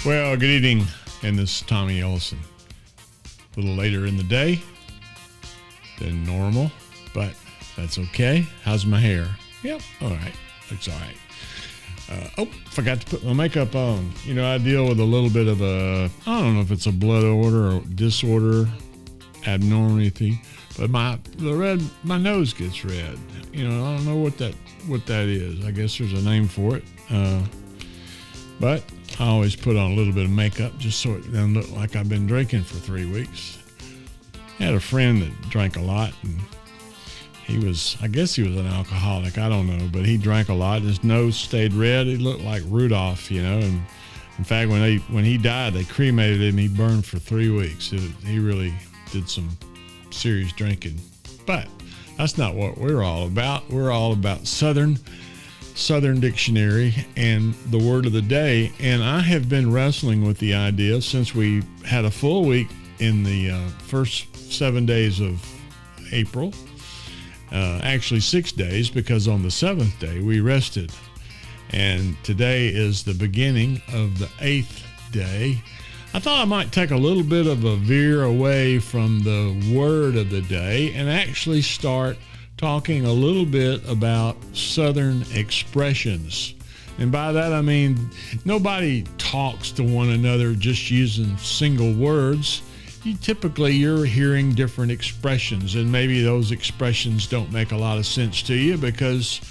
Well, good evening, and this is Tommy Ellison. A little later in the day than normal, but that's okay. How's my hair? Yep, all right. Looks all right. Forgot to put my makeup on. You know, I deal with a little bit of I don't know if it's a blood order or disorder, abnormality, but my nose gets red. You know, I don't know what that is. I guess there's a name for it. But I always put on a little bit of makeup just so it doesn't look like I've been drinking for 3 weeks. I had a friend that drank a lot, and I guess he was an alcoholic. I don't know, but he drank a lot. His nose stayed red. He looked like Rudolph, you know. And in fact, when he died, they cremated him. He burned for 3 weeks. He really did some serious drinking. But that's not what we're all about. We're all about Southern Dictionary and the word of the day. And I have been wrestling with the idea since we had a full week in the first 7 days of April. Actually 6 days, because on the 7th day we rested. And today is the beginning of the 8th day. I thought I might take a little bit of a veer away from the word of the day and actually start talking a little bit about Southern expressions. And by that I mean nobody talks to one another just using single words. You're hearing different expressions, and maybe those expressions don't make a lot of sense to you because,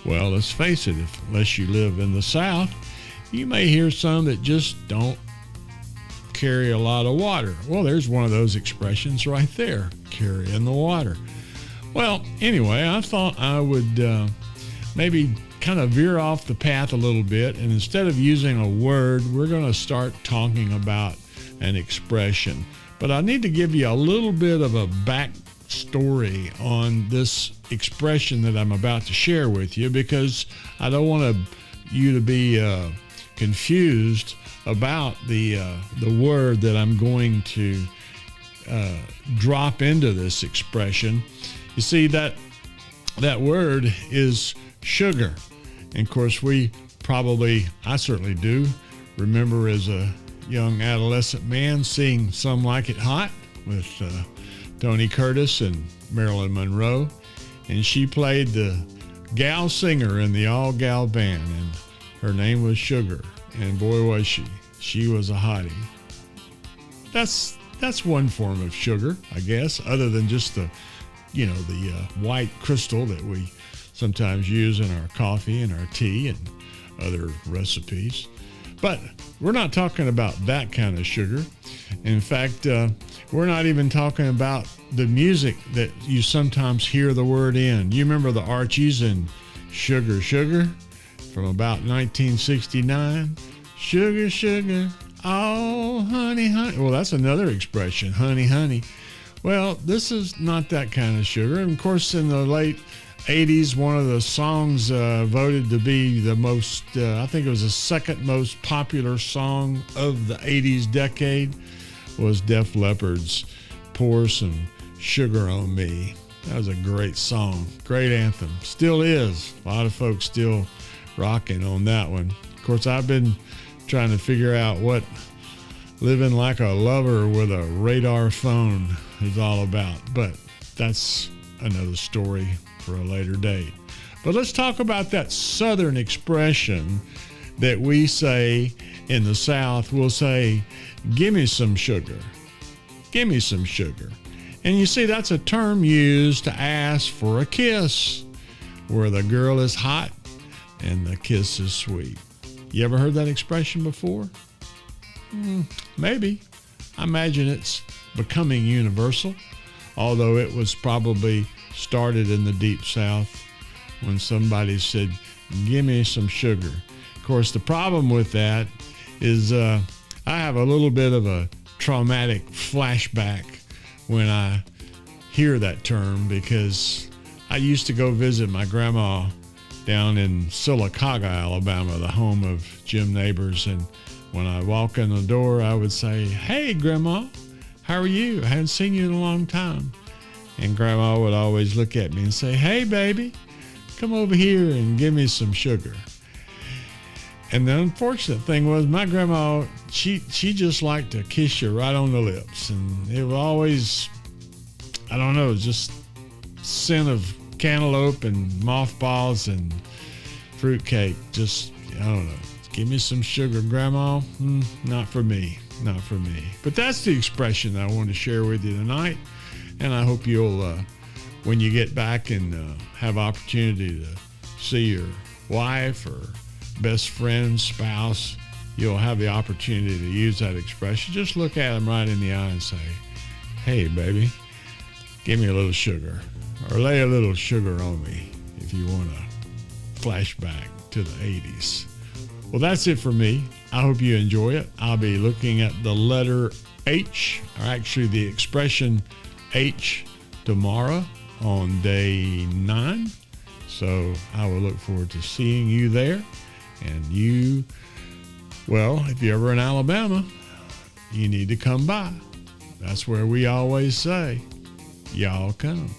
well, let's face it, unless you live in the South, you may hear some that just don't carry a lot of water. Well, there's one of those expressions right there, carrying the water. Well, anyway, I thought I would maybe kind of veer off the path a little bit, and instead of using a word, we're going to start talking about an expression. But I need to give you a little bit of a backstory on this expression that I'm about to share with you, because I don't want you to be confused about the word that I'm going to drop into this expression. You see, that word is sugar. And of course, I certainly do, remember as a young adolescent man seeing Some Like It Hot with Tony Curtis and Marilyn Monroe. And she played the gal singer in the all-gal band, and her name was Sugar. And boy, was she. She was a hottie. That's one form of sugar, I guess, other than just the white crystal that we sometimes use in our coffee and our tea and other recipes. But we're not talking about that kind of sugar. In fact, we're not even talking about the music that you sometimes hear the word in. You remember the Archies and Sugar, Sugar from about 1969? Sugar, sugar, oh, honey, honey. Well, that's another expression, honey, honey. Well, this is not that kind of sugar. And of course, in the late 80s, one of the songs voted to be the most, I think it was the second most popular song of the 80s decade, was Def Leppard's Pour Some Sugar on Me. That was a great song, great anthem. Still is. A lot of folks still rocking on that one. Of course, I've been trying to figure out what living like a lover with a radar phone is all about, but that's another story for a later date. But let's talk about that Southern expression that we say in the South. We'll say, give me some sugar. Give me some sugar. And you see, that's a term used to ask for a kiss, where the girl is hot and the kiss is sweet. You ever heard that expression before? Maybe. I imagine it's becoming universal, although it was probably started in the Deep South when somebody said, give me some sugar. Of course, the problem with that is I have a little bit of a traumatic flashback when I hear that term, because I used to go visit my grandma down in Sylacauga, Alabama, the home of Jim Neighbors. And when I walk in the door, I would say, hey, Grandma, how are you? I haven't seen you in a long time. And Grandma would always look at me and say, hey, baby, come over here and give me some sugar. And the unfortunate thing was my grandma, she just liked to kiss you right on the lips. And it was always, I don't know, just scent of cantaloupe and mothballs and fruitcake. Just, I don't know. Give me some sugar, Grandma. Not for me. Not for me. But that's the expression that I wanted to share with you tonight. And I hope you'll, when you get back and have opportunity to see your wife or best friend, spouse, you'll have the opportunity to use that expression. Just look at them right in the eye and say, hey, baby, give me a little sugar, or lay a little sugar on me if you want to flashback to the 80s. Well, that's it for me. I hope you enjoy it. I'll be looking at the letter H, or actually the expression H, tomorrow on day 9. So I will look forward to seeing you there. And you, well, if you're ever in Alabama, you need to come by. That's where we always say, y'all come.